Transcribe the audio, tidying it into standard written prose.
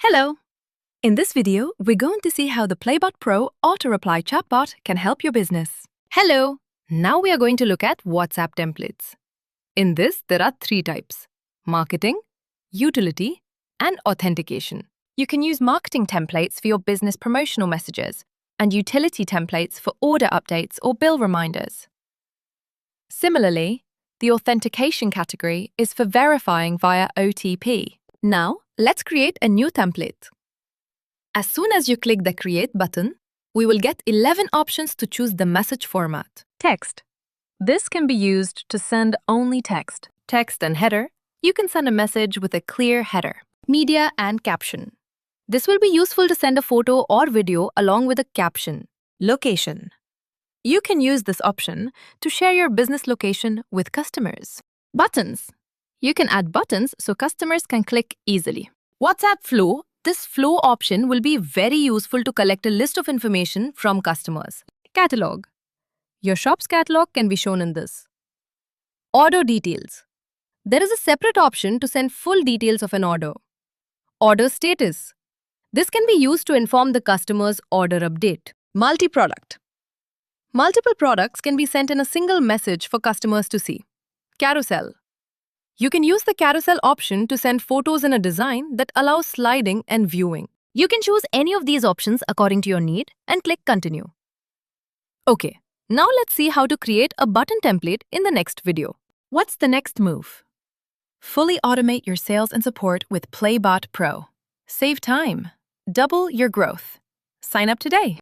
Hello! In this video, we're going to see how the PlayBot Pro auto-reply chatbot can help your business. Hello! Now we are going to look at WhatsApp templates. In this, there are three types: marketing, utility, and authentication. You can use marketing templates for your business promotional messages and utility templates for order updates or bill reminders. Similarly, the authentication category is for verifying via OTP. Now, let's create a new template. As soon as you click the Create button, we will get 11 options to choose the message format. Text. This can be used to send only text. Text and header. You can send a message with a clear header. Media and caption. This will be useful to send a photo or video along with a caption. Location. You can use this option to share your business location with customers. Buttons. You can add buttons so customers can click easily. WhatsApp Flow. This flow option will be very useful to collect a list of information from customers. Catalog. Your shop's catalog can be shown in this. Order details. There is a separate option to send full details of an order. Order status. This can be used to inform the customer's order update. Multi-product. Multiple products can be sent in a single message for customers to see. Carousel. You can use the carousel option to send photos in a design that allows sliding and viewing. You can choose any of these options according to your need and click Continue. Okay, now let's see how to create a button template in the next video. What's the next move? Fully automate your sales and support with PlayBot Pro. Save time. Double your growth. Sign up today.